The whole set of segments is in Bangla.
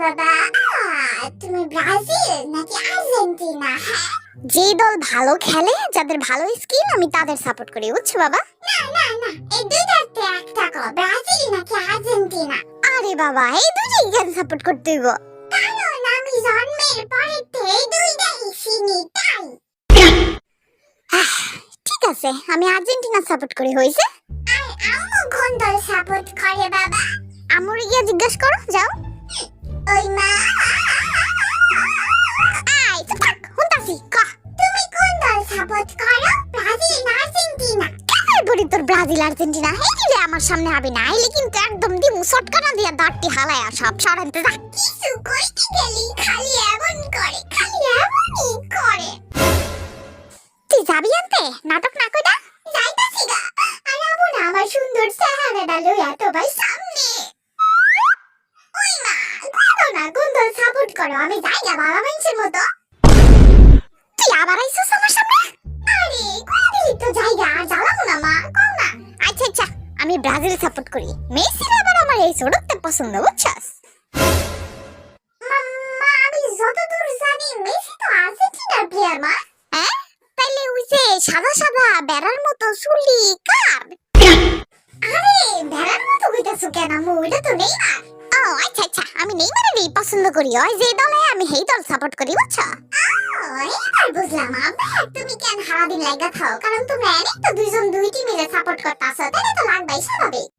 বাবা, তুমি ব্রাজিল নাকি আর্জেন্টিনা? হ্যাঁ, যে দল ভালো খেলে, যাদের ভালো স্কিল, আমি তাদের সাপোর্ট করি, বুঝছো বাবা? না না না, এই দুইটাতে একটা কও, ব্রাজিল নাকি আর্জেন্টিনা? আরে বাবা, এই দুইটাই কেন সাপোর্ট করতে হইব? কারণ আমি জন্মের পরে এই দুইটাই চিনি তাই। ঠিক আছে, আমি আর্জেন্টিনা সাপোর্ট করি, হইছে? আর আম্মু কোন দল সাপোর্ট করে বাবা? আমরে গিয়া জিজ্ঞাসা করো, যাও। ওই মা, আই চুপ থাক, হুনতাছি, কহ। তুমি কোন দল সাপোর্ট করো, ব্রাজিল না আর্জেন্টিনা? কার বলি তোর ব্রাজিল আর্জেন্টিনা? হেইলে আমার সামনে হবে না, আইলে কিন্তু একদম দিমু শটকানা দিয়া দাঁতটি হালায়া সব সরাইতে যা। কিছু কইতে গেলি খালি এমন করে, খালি এমনই করে। তুই যাবি আনতে, নাটক না কইরা? যাইতাছি গা। আর আবু না আমার সুন্দর চেহারাটা লইয়া তো ভাই সামনে। ওই মা, করো না, কোন দল সাপোর্ট করো? আমি যাই না বাবা মানুষের মতো। তুই আবার আইছিস আমার সামনে? আরে কই দিলি তো জায়গা, আর জ্বালাবো না মা, কও না। আচ্ছা আচ্ছা, আমি ব্রাজিল সাপোর্ট করি। মেসি আবার আমার এই ছোটতে পছন্দ, বুঝছস? মা, আমি যতদূর জানি মেসি তো আর্জেন্টিনার প্লেয়ার মা। হ্যাঁ, তাইলে ওই যে সাদা সাদা বেড়ার মতো চুলি কার? আরে ভেড়ার মতো কইতাছো কেন আম্মু? ওইটা তো নেইমার। ও আচ্ছা আচ্ছা, আমি নেইমারেরই পছন্দ করি, ওই যে দলে আমি সেই দল সাপোর্ট করি, বুঝছো? এবার বুঝলাম আব্বা, তুমি কেন সারাদিন লাগা থাও? কারণ তোমরা এনেই তো দুইজন দুই টিমে সাপোর্ট করতাছো, তাহলে তো লাগবাই স্বাভাবিক।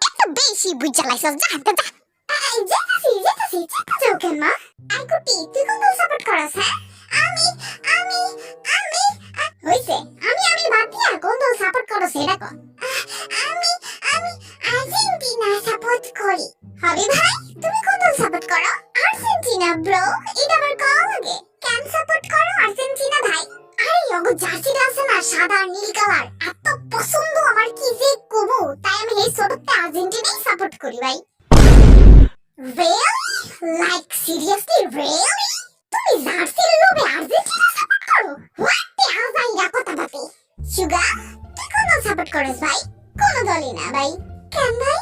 একটু বেশি বুঝা লাইছস, যা হাঁটতে যা। যেতেছি চেপা যাও কেন মা? আর কুটি, তুই কোন দল সাপোর্ট করস? হ্যাঁ, আমি আমি আমি হইছে, আমি বাদ দিয়া কোন দল সাপোর্ট করস এটা কর। আমি আমি আর্জেন্টিনা সাপোর্ট করি। হবি ভাই, তুমি কোন দল সাপোর্ট করো? আর্জেন্টিনা ব্রো, এটা আবার কও লাগে। কেন সাপোর্ট করো আর্জেন্টিনা ভাই? আরে ওগো জার্সিটা আছে না, সাদা আর নীল কালার, এত পছন্দ আমার, কি যে কমু, তাই আমি এই ছোটতে আর্জেন্টিনাই সাপোর্ট করি ভাই। Really? Like seriously, really? তুমি জার্সির লোভে আর্জেন্টিনা সাপোর্ট করো? What the hell ভাই, কথা বাতি। সুগা, তুই কোন দল সাপোর্ট করিস ভাই? কোন দলই না ভাই। কেন ভাই?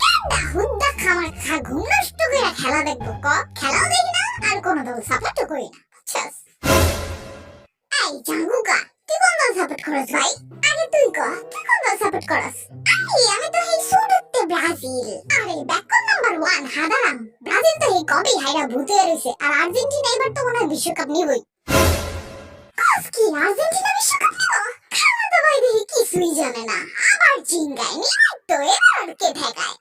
কেনটা হুদ্দা খামার খা ঘুম নষ্ট করে খেলা দেখবো ক? খেলাও দেখি না, আর কোন দল সাপোর্টও করি না, বুঝছস? এই জাঙ্গুকা, তুই কোন দল সাপোর্ট করিস ভাই? আগে তুই ক, তুই কোন দল সাপোর্ট করস? আমি তো এই শুরুতে ব্রাজিল। আরে ব্যাকন নাম্বার 1 হাদারাম। ব্রাজিল তো এই কবেই হাইরা ভূতে রইছে, আর আর্জেন্টিনা এবার তো মনে হয় বিশ্বকাপ নিবই। কস কি আর্জেন্টিনা বিশ্বকাপ নিব? খাওয়া দাওয়ায় দেখি কিছুই জানে না, আবার চিঙ্গায় নিয়ে তো এবার কে ঠেকায়।